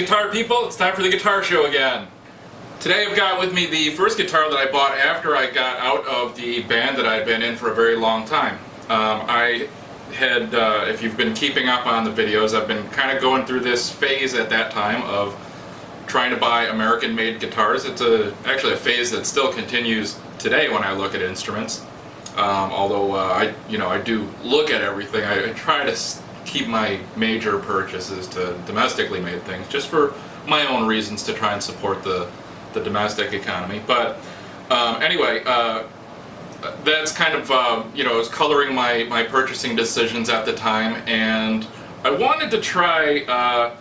guitar people, it's time for the guitar show again. Today I've got with me the first guitar that I bought after I got out of the band that I'd been in for a very long time. I had, if you've been keeping up on the videos, I've been kind of going through this phase at that time of trying to buy American-made guitars. It's actually a phase that still continues today when I look at instruments. Although I do look at everything. I try to keep my major purchases to domestically made things, just for my own reasons to try and support the domestic economy. But anyway, that's kind of was coloring my purchasing decisions at the time, and I wanted to try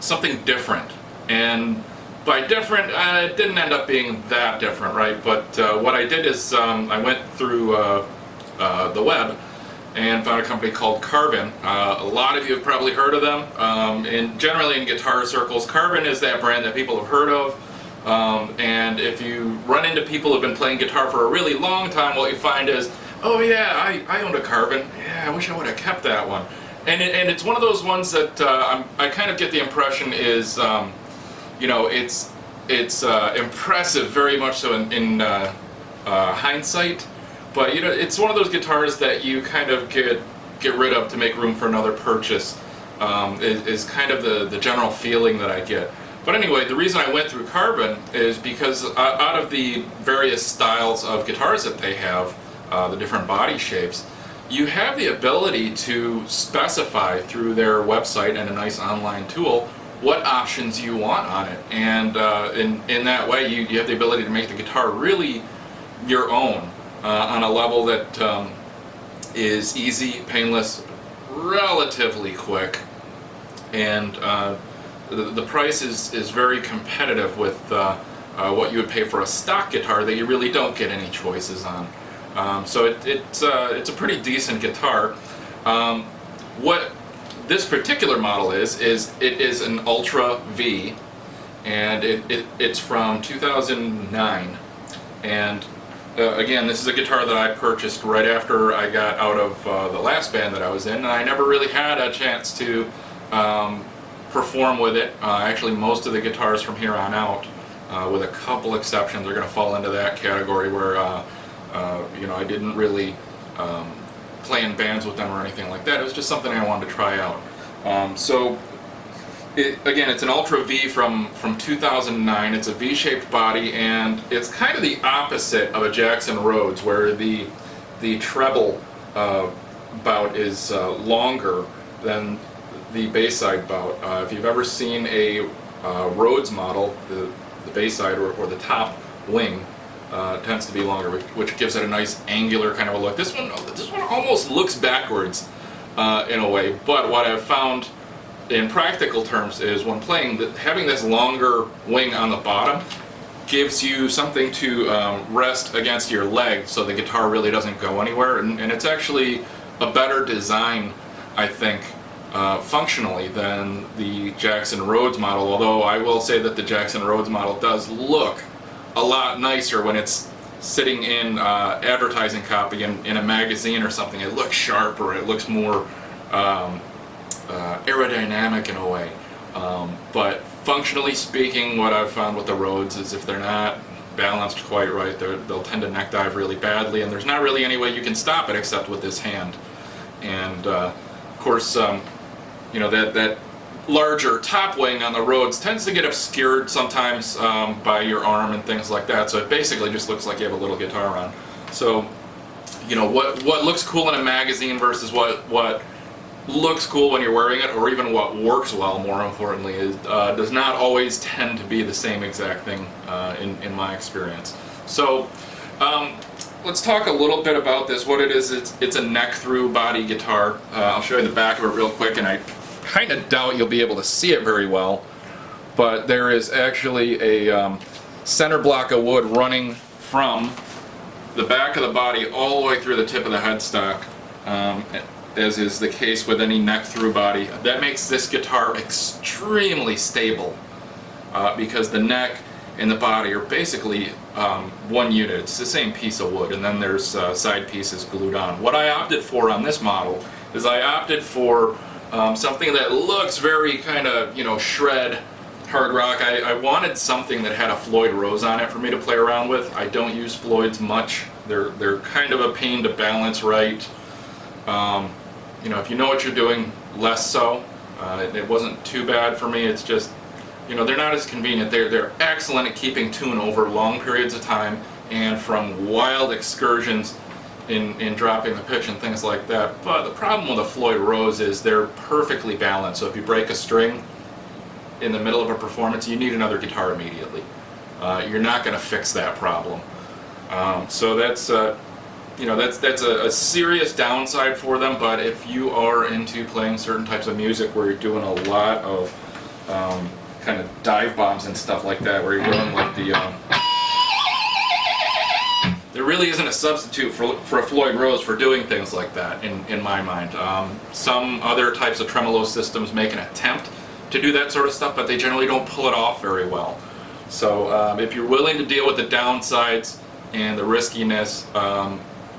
something different. And by different, it didn't end up being that different, right? But what I did is I went through the web and found a company called Carvin. A lot of you have probably heard of them. And generally in guitar circles, Carvin is that brand that people have heard of. And if you run into people who've been playing guitar for a really long time, what you find is, oh yeah, I owned a Carvin. Yeah, I wish I would have kept that one. And it's one of those ones that I kind of get the impression is, it's impressive, very much so in hindsight. But it's one of those guitars that you kind of get rid of to make room for another purchase. Is kind of the general feeling that I get. But anyway, the reason I went through Carvin is because out of the various styles of guitars that they have, the different body shapes, you have the ability to specify through their website and a nice online tool what options you want on it. And in that way, you have the ability to make the guitar really your own on a level that is easy, painless, relatively quick, and the price is very competitive with what you would pay for a stock guitar that you really don't get any choices on. So it's a pretty decent guitar. What this particular model is it is an Ultra V, and it's from 2009. And again, this is a guitar that I purchased right after I got out of the last band that I was in, and I never really had a chance to perform with it. Actually, most of the guitars from here on out, with a couple exceptions, are going to fall into that category where I didn't really play in bands with them or anything like that. It was just something I wanted to try out. Again, it's an Ultra V from 2009. It's a V-shaped body, and it's kind of the opposite of a Jackson Rhodes, where the treble bout is longer than the bass side bout. If you've ever seen a Rhodes model, the bass side or the top wing tends to be longer, which gives it a nice angular kind of a look. This one almost looks backwards in a way, but what I've found in practical terms is when playing, having this longer wing on the bottom gives you something to rest against your leg, so the guitar really doesn't go anywhere, and it's actually a better design, I think, functionally, than the Jackson Rhodes model. Although I will say that the Jackson Rhodes model does look a lot nicer when it's sitting in advertising copy in a magazine or something. It looks sharper, it looks more aerodynamic in a way. But functionally speaking, what I've found with the Rhodes is if they're not balanced quite right, they'll tend to neck dive really badly, and there's not really any way you can stop it except with this hand. And of course, that larger top wing on the Rhodes tends to get obscured sometimes by your arm and things like that, so it basically just looks like you have a little guitar on. So what looks cool in a magazine versus what looks cool when you're wearing it, or even what works well, more importantly, is does not always tend to be the same exact thing in my experience. So let's talk a little bit about this. What it is, it's a neck-through body guitar. I'll show you the back of it real quick, and I kind of doubt you'll be able to see it very well, but there is actually a center block of wood running from the back of the body all the way through the tip of the headstock, as is the case with any neck-through body. That makes this guitar extremely stable, because the neck and the body are basically one unit. It's the same piece of wood, and then there's side pieces glued on. What I opted for on this model is I opted for something that looks very kind of, you know, shred hard rock. I wanted something that had a Floyd Rose on it for me to play around with. I don't use Floyds much. They're kind of a pain to balance right. You know, if you know what you're doing, less so. It wasn't too bad for me. It's just, you know, they're not as convenient. They're excellent at keeping tune over long periods of time and from wild excursions in dropping the pitch and things like that. But the problem with a Floyd Rose is they're perfectly balanced. So if you break a string in the middle of a performance, you need another guitar immediately. You're not going to fix that problem. So that's you know, that's a serious downside for them. But if you are into playing certain types of music where you're doing a lot of kind of dive bombs and stuff like that, where you're doing like the there really isn't a substitute for a Floyd Rose for doing things like that in my mind. Some other types of tremolo systems make an attempt to do that sort of stuff, but they generally don't pull it off very well. So if you're willing to deal with the downsides and the riskiness,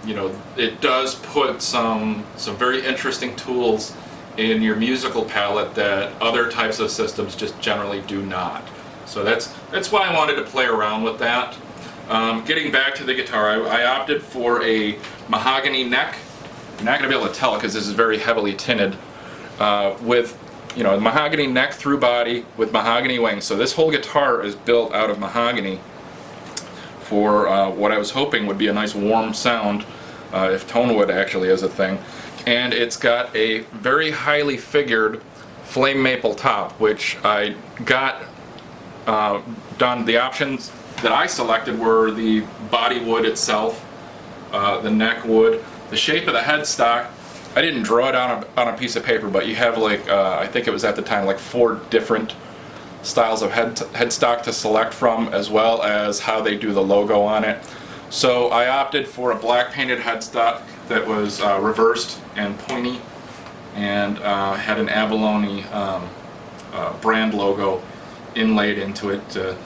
you know, it does put some very interesting tools in your musical palette that other types of systems just generally do not. So that's why I wanted to play around with that. Getting back to the guitar, I opted for a mahogany neck. You're not going to be able to tell it because this is very heavily tinted, with, you know, mahogany neck through body with mahogany wings. So this whole guitar is built out of mahogany for what I was hoping would be a nice warm sound, if tone wood actually is a thing. And it's got a very highly figured flame maple top, which I got done. The options that I selected were the body wood itself, the neck wood, the shape of the headstock. I didn't draw it on a piece of paper, but you have like, I think it was at the time like 4 different styles of headstock to select from, as well as how they do the logo on it. So I opted for a black painted headstock that was reversed and pointy, and had an abalone brand logo inlaid into it.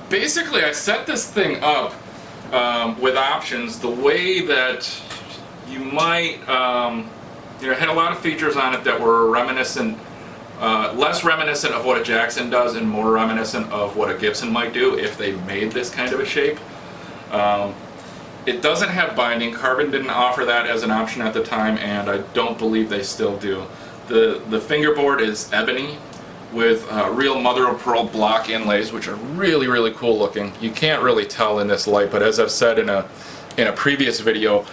Basically, I set this thing up with options the way that you might, you know, it had a lot of features on it that were reminiscent, less reminiscent of what a Jackson does and more reminiscent of what a Gibson might do if they made this kind of a shape. It doesn't have binding. Carvin didn't offer that as an option at the time, and I don't believe they still do. The fingerboard is ebony with real mother of pearl block inlays, which are really, really cool looking. You can't really tell in this light, but as I've said in a previous video,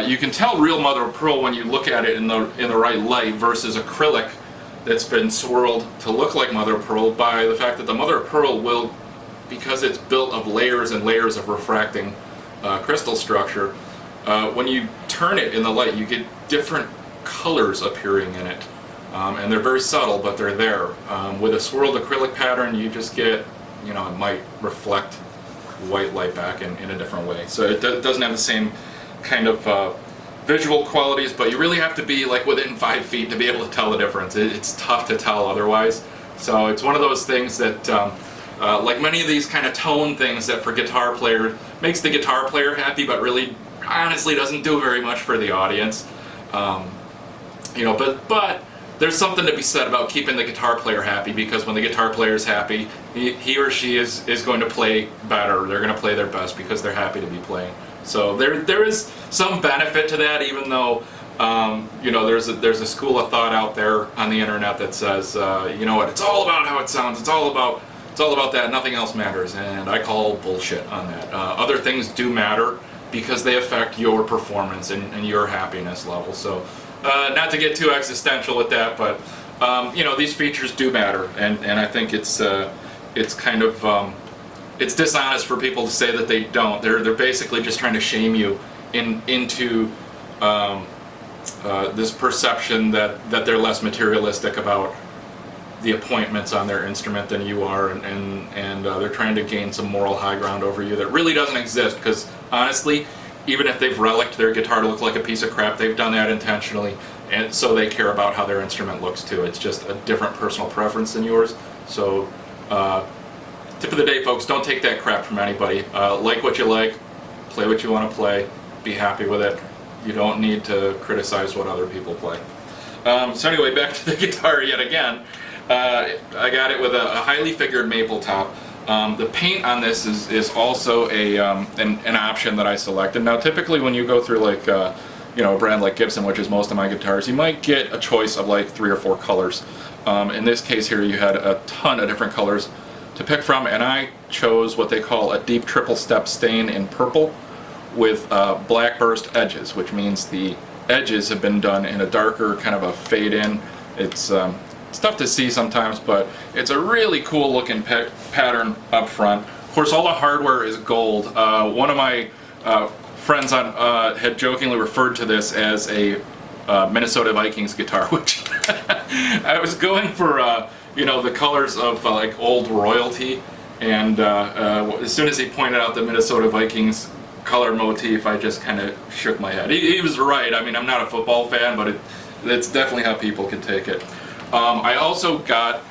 you can tell real mother of pearl when you look at it in the right light versus acrylic that's been swirled to look like mother of pearl by the fact that the mother of pearl will, because it's built of layers and layers of refracting crystal structure, when you turn it in the light, you get different colors appearing in it. And they're very subtle, but they're there. With a swirled acrylic pattern, you just get, you know, it might reflect white light back in a different way. So it doesn't have the same kind of visual qualities, but you really have to be like within 5 feet to be able to tell the difference. It's tough to tell otherwise. So it's one of those things that, like many of these kind of tone things that for guitar player, makes the guitar player happy, but really, honestly, doesn't do very much for the audience. You know, but there's something to be said about keeping the guitar player happy, because when the guitar player is happy, he or she is going to play better. They're going to play their best because they're happy to be playing. So there is some benefit to that, even though you know, there's a school of thought out there on the internet that says, you know what, it's all about how it sounds. It's all about that. Nothing else matters, and I call bullshit on that. Other things do matter because they affect your performance and your happiness level. So. Not to get too existential with that, but you know, these features do matter, and I think it's kind of it's dishonest for people to say that they don't. They're basically just trying to shame you into this perception that they're less materialistic about the appointments on their instrument than you are, and they're trying to gain some moral high ground over you that really doesn't exist. Because honestly, even if they've relicked their guitar to look like a piece of crap, they've done that intentionally, and so they care about how their instrument looks too. It's just a different personal preference than yours. So, tip of the day, folks, don't take that crap from anybody. Like what you like, play what you want to play, be happy with it. You don't need to criticize what other people play. So anyway, back to the guitar yet again. I got it with a highly figured maple top. The paint on this is also an option that I selected. Now typically when you go through like you know, a brand like Gibson, which is most of my guitars, you might get a choice of like 3 or 4 colors. In this case here you had a ton of different colors to pick from, and I chose what they call a deep triple step stain in purple with black burst edges, which means the edges have been done in a darker kind of a fade in. It's tough to see sometimes, but it's a really cool looking pattern up front. Of course, all the hardware is gold. One of my friends had jokingly referred to this as a Minnesota Vikings guitar, which I was going for you know, the colors of like old royalty, and as soon as he pointed out the Minnesota Vikings color motif, I just kind of shook my head. He was right. I mean, I'm not a football fan, but it's definitely how people can take it. I also got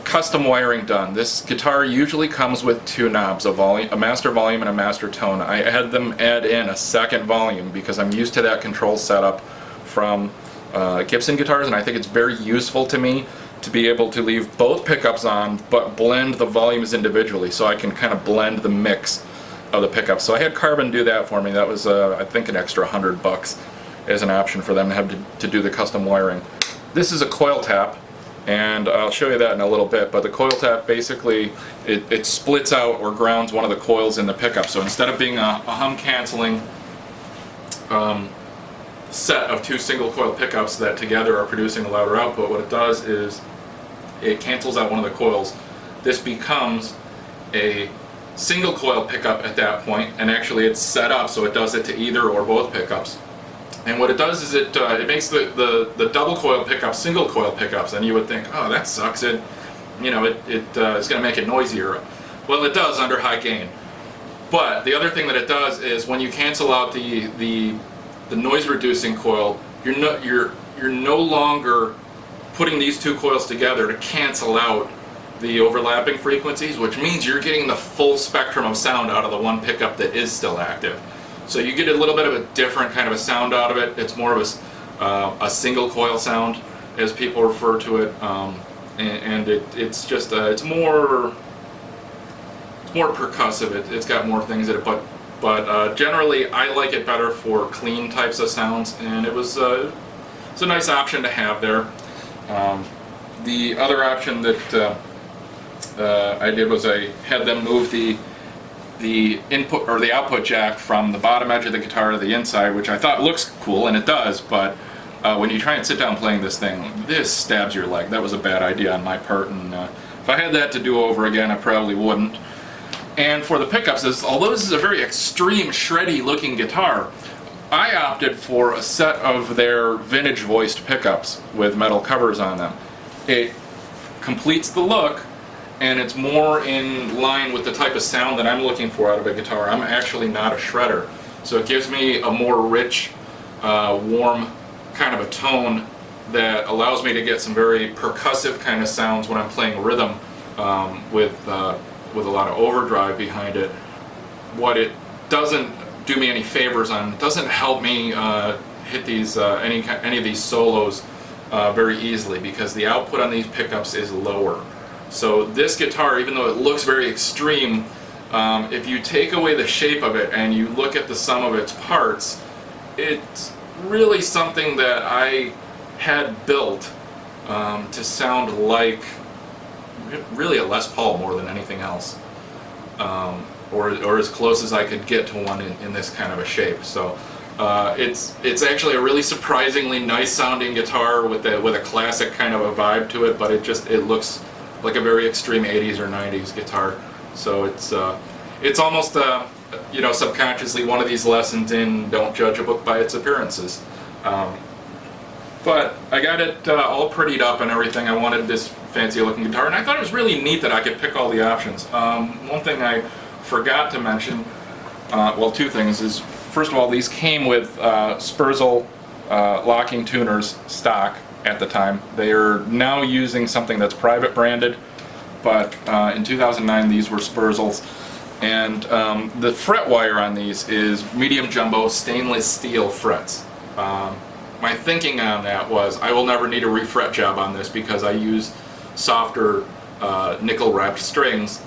custom wiring done. This guitar usually comes with 2 knobs, a master volume and a master tone. I had them add in a second volume because I'm used to that control setup from Gibson guitars, and I think it's very useful to me to be able to leave both pickups on but blend the volumes individually, so I can kind of blend the mix of the pickups. So I had Carvin do that for me. That was I think an extra $100 as an option for them to have to do the custom wiring. This is a coil tap, and I'll show you that in a little bit, but the coil tap basically it splits out or grounds one of the coils in the pickup. So instead of being a hum canceling set of 2 single coil pickups that together are producing a louder output, what it does is it cancels out one of the coils. This becomes a single coil pickup at that point, and actually it's set up so it does it to either or both pickups. And what it does is it makes the double coil pickups single coil pickups, and you would think, oh, that sucks. It, you know, it's going to make it noisier. Well, it does under high gain. But the other thing that it does is when you cancel out the noise reducing coil, you're no longer putting these 2 coils together to cancel out the overlapping frequencies, which means you're getting the full spectrum of sound out of the one pickup that is still active. So you get a little bit of a different kind of a sound out of it. It's more of a single coil sound, as people refer to it, and it's just it's more percussive. It's got more things in it, but generally I like it better for clean types of sounds, and it's a nice option to have there. The other option that I did was I had them move the input or the output jack from the bottom edge of the guitar to the inside, which I thought looks cool, and it does, but when you try and sit down playing this thing, this stabs your leg. That was a bad idea on my part, and if I had that to do over again, I probably wouldn't. And for the pickups, although this is a very extreme shreddy looking guitar, I opted for a set of their vintage voiced pickups with metal covers on them. It completes the look, and it's more in line with the type of sound that I'm looking for out of a guitar. I'm actually not a shredder, so it gives me a more rich, warm kind of a tone that allows me to get some very percussive kind of sounds when I'm playing rhythm with a lot of overdrive behind it. What it doesn't do me any favors on, it doesn't help me hit these any of these solos very easily, because the output on these pickups is lower. So this guitar, even though it looks very extreme, if you take away the shape of it and you look at the sum of its parts, it's really something that I had built to sound like really a Les Paul more than anything else, or as close as I could get to one in this kind of a shape. So it's actually a really surprisingly nice sounding guitar with a classic kind of a vibe to it, but it looks like a very extreme 80s or 90s guitar. So it's almost you know, subconsciously one of these lessons in don't judge a book by its appearances. But I got it all prettied up and everything. I wanted this fancy looking guitar, and I thought it was really neat that I could pick all the options. One thing I forgot to mention, well, 2 things, is first of all, these came with Spurzl locking tuners stock at the time. They are now using something that's private branded, but in 2009 these were Spurzls, and the fret wire on these is medium jumbo stainless steel frets. my thinking on that was I will never need a refret job on this because I use softer nickel wrapped strings.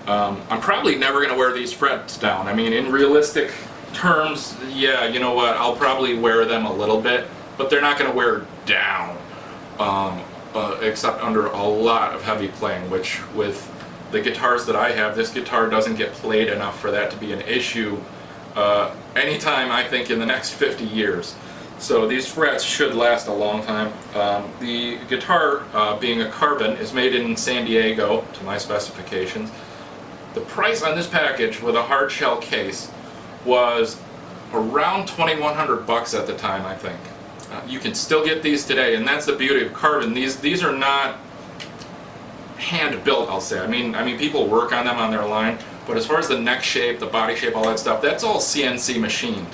I'm probably never going to wear these frets down. I mean, in realistic terms, yeah, you know what, I'll probably wear them a little bit, but they're not going to wear down, except under a lot of heavy playing, which with the guitars that I have, this guitar doesn't get played enough for that to be an issue anytime, I think, in the next 50 years. So these frets should last a long time. The guitar, being a Carvin, is made in San Diego to my specifications. The price on this package with a hard shell case was around $2,100 at the time, I think. You can still get these today, and that's the beauty of Carvin. These are not hand built, I'll say. I mean people work on them on their line, but as far as the neck shape, the body shape, all that stuff, that's all CNC machined.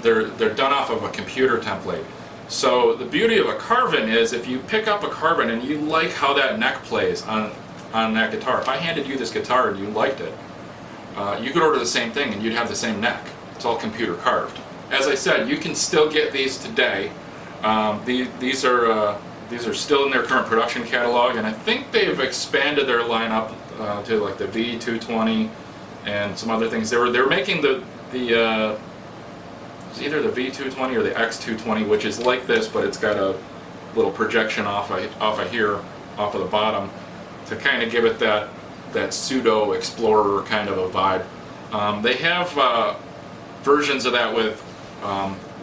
They're done off of a computer template. So the beauty of a Carvin is if you pick up a Carvin and you like how that neck plays on that guitar, if I handed you this guitar and you liked it, you could order the same thing and you'd have the same neck. It's all computer carved. As I said, you can still get these today. These are still in their current production catalog, and I think they've expanded their lineup to like the V220 and some other things. They're making it's either the V220 or the X220, which is like this, but it's got a little projection off of here, off of the bottom, to kind of give it that pseudo explorer kind of a vibe. They have versions of that with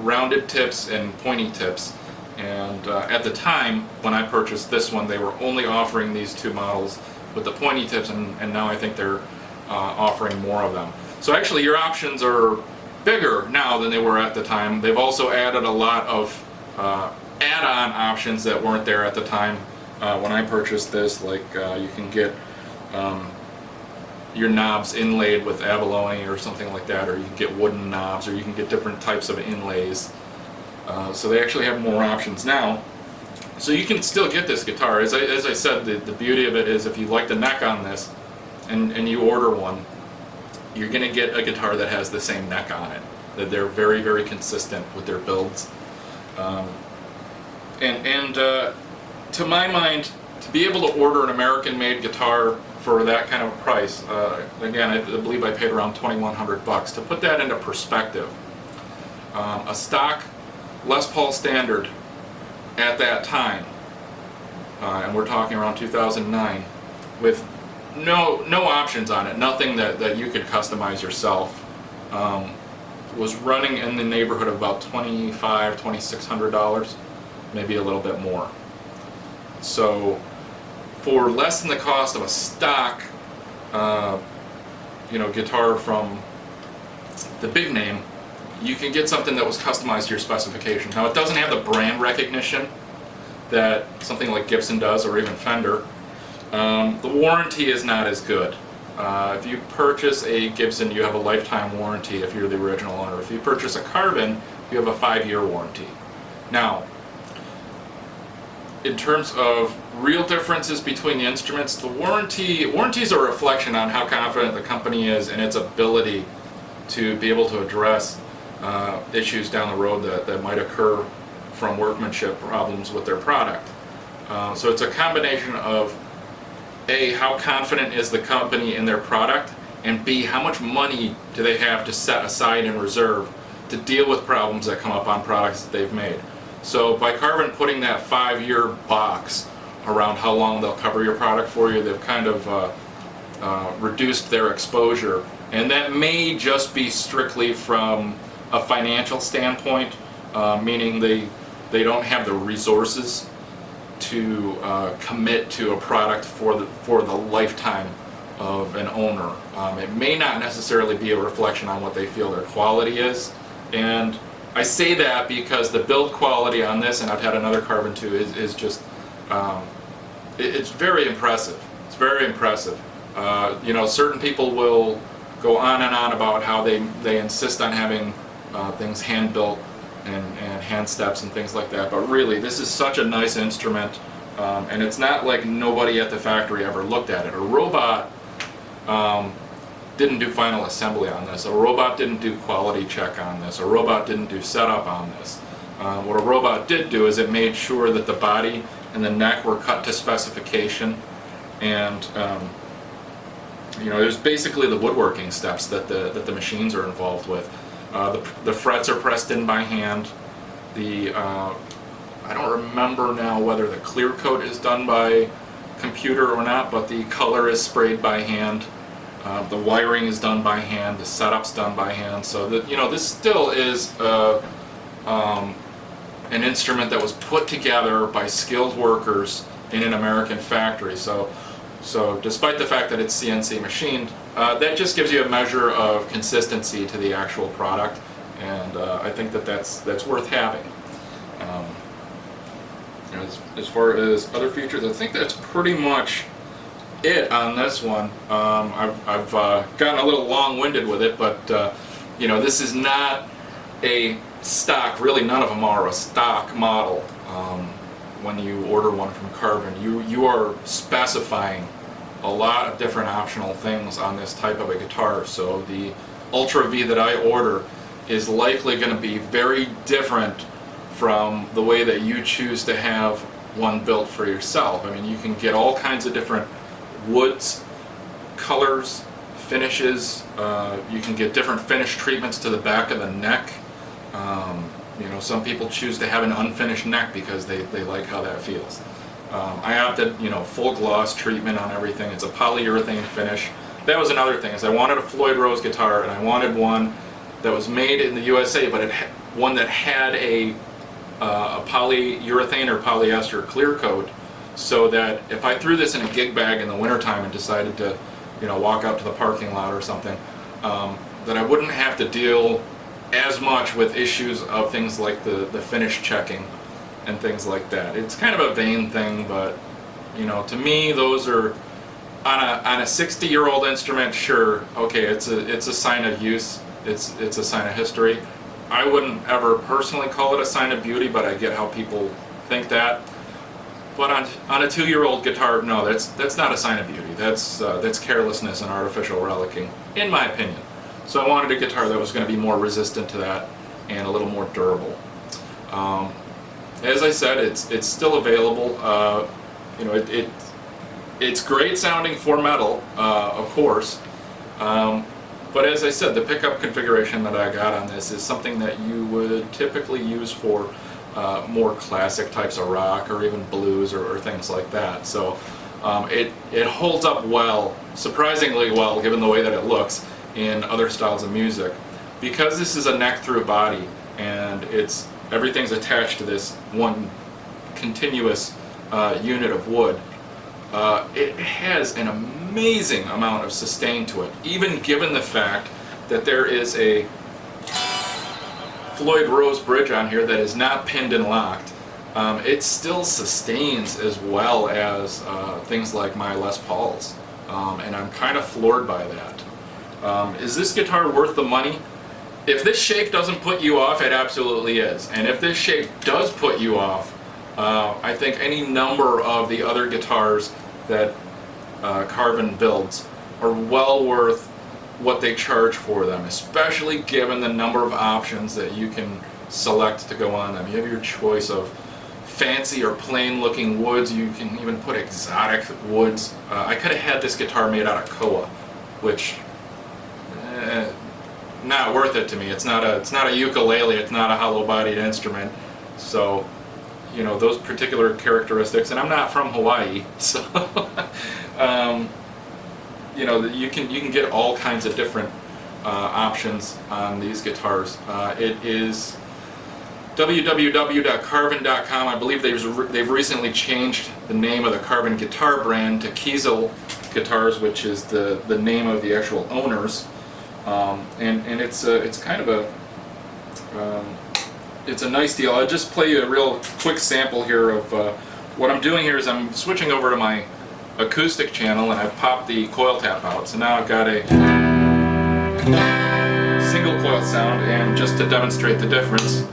rounded tips and pointy tips, and at the time when I purchased this one, they were only offering these two models with the pointy tips, and now I think they're offering more of them. So actually your options are bigger now than they were at the time. They've also added a lot of add-on options that weren't there at the time when I purchased this. Like you can get your knobs inlaid with abalone or something like that, or you can get wooden knobs, or you can get different types of inlays. So they actually have more options now. So you can still get this guitar. As I said, the beauty of it is if you like the neck on this and you order one, you're going to get a guitar that has the same neck on it. That they're very, very consistent with their builds. To my mind, to be able to order an American-made guitar for that kind of a price, again, I believe I paid around $2,100. To put that into perspective, a stock Les Paul Standard at that time, and we're talking around 2009, with no options on it, nothing that you could customize yourself, was running in the neighborhood of about $2,600, maybe a little bit more. So for less than the cost of a stock guitar from the big name, you can get something that was customized to your specification. Now it doesn't have the brand recognition that something like Gibson does, or even Fender. The warranty is not as good. If you purchase a Gibson, you have a lifetime warranty if you're the original owner. If you purchase a Carvin, you have a 5-year warranty. Now, in terms of real differences between the instruments, the warranties are a reflection on how confident the company is in its ability to be able to address issues down the road that might occur from workmanship problems with their product. So it's a combination of A, how confident is the company in their product, and B, how much money do they have to set aside in reserve to deal with problems that come up on products that they've made. So by Carvin putting that 5-year box around how long they'll cover your product for you, they've kind of reduced their exposure. And that may just be strictly from a financial standpoint, meaning they don't have the resources to commit to a product for the lifetime of an owner. It may not necessarily be a reflection on what they feel their quality is, and I say that because the build quality on this, and I've had another Carvin too, is just it's very impressive. It's very impressive. Certain people will go on and on about how they insist on having things hand built and hand steps and things like that, but really this is such a nice instrument, and it's not like nobody at the factory ever looked at it. A robot didn't do final assembly on this. A robot didn't do quality check on this. A robot didn't do setup on this. What a robot did do is it made sure that the body and the neck were cut to specification, and there's basically the woodworking steps that the machines are involved with. The frets are pressed in by hand. I don't remember now whether the clear coat is done by computer or not, but the color is sprayed by hand. The wiring is done by hand. The setup's done by hand. So that this still is an instrument that was put together by skilled workers in an American factory. So despite the fact that it's CNC machined, that just gives you a measure of consistency to the actual product, and I think that's worth having. As far as other features, I think that's pretty much it on this one. I've gotten a little long-winded with it, but this is not a stock. Really, none of them are a stock model. When you order one from Carvin, you are specifying a lot of different optional things on this type of a guitar. So the Ultra V that I order is likely going to be very different from the way that you choose to have one built for yourself. I mean, you can get all kinds of different woods, colors, finishes. You can get different finish treatments to the back of the neck. Some people choose to have an unfinished neck because they like how that feels. I opted, full gloss treatment on everything. It's a polyurethane finish. That was another thing, is I wanted a Floyd Rose guitar, and I wanted one that was made in the USA, but one that had a polyurethane or polyester clear coat, so that if I threw this in a gig bag in the wintertime and decided to, walk out to the parking lot or something, that I wouldn't have to deal as much with issues of things like the finish checking and things like that. It's kind of a vain thing, but to me, those are on a 60-year-old instrument. Sure, okay, it's a sign of use. It's a sign of history. I wouldn't ever personally call it a sign of beauty, but I get how people think that. But on a 2-year-old guitar, no, that's not a sign of beauty. That's carelessness and artificial relicking, in my opinion. So I wanted a guitar that was going to be more resistant to that and a little more durable. As I said, it's still available. It's great sounding for metal, of course. But as I said, the pickup configuration that I got on this is something that you would typically use for more classic types of rock or even blues or things like that. So it holds up well, surprisingly well, given the way that it looks in other styles of music. Because this is a neck-through body and everything's attached to this one continuous unit of wood, it has an amazing amount of sustain to it, even given the fact that there is a Floyd Rose bridge on here that is not pinned and locked. It still sustains as well as things like my Les Pauls, and I'm kind of floored by that. Is this guitar worth the money? If this shape doesn't put you off, it absolutely is. And if this shape does put you off, I think any number of the other guitars that Carvin builds are well worth what they charge for them, especially given the number of options that you can select to go on them. You have your choice of fancy or plain looking woods. You can even put exotic woods. I could have had this guitar made out of koa, which not worth it to me. It's not a ukulele. It's not a hollow-bodied instrument. So, those particular characteristics. And I'm not from Hawaii, so you can get all kinds of different options on these guitars. It is www.carvin.com. I believe they've recently changed the name of the Carvin guitar brand to Kiesel Guitars, which is the name of the actual owners. And it's kind of it's a nice deal. I'll just play you a real quick sample here of what I'm doing here. Is I'm switching over to my acoustic channel, and I've popped the coil tap out. So now I've got a single coil sound, and just to demonstrate the difference,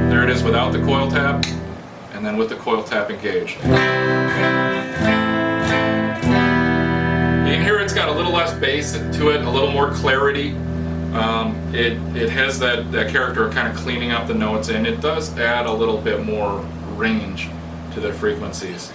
there it is without the coil tap, and then with the coil tap engaged. You can hear it's got a little less bass to it, a little more clarity. It has that character of kind of cleaning up the notes, and it does add a little bit more range to the frequencies.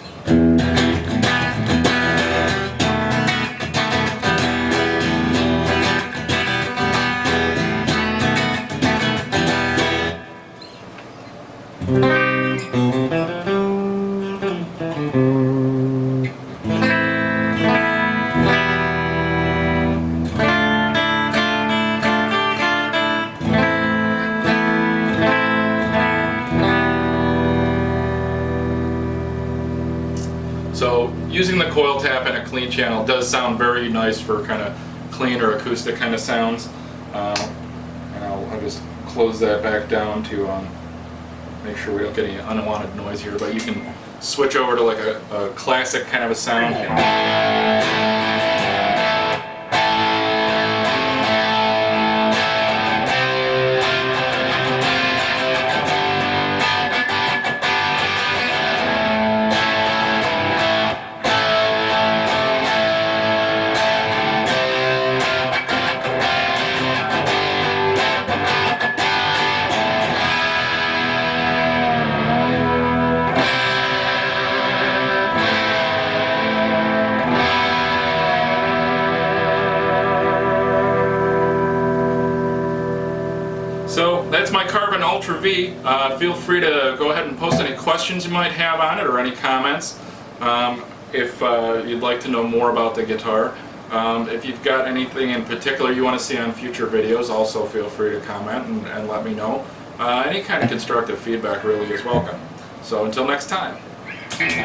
So using the coil tap in a clean channel does sound very nice for kind of clean or acoustic kind of sounds. And I'll just close that back down to make sure we don't get any unwanted noise here, but you can switch over to like a classic kind of a sound. So that's my Carvin Ultra V. Feel free to go ahead and post any questions you might have on it or any comments. If you'd like to know more about the guitar. If you've got anything in particular you want to see on future videos, also feel free to comment and let me know. Any kind of constructive feedback really is welcome. So until next time. Thank you.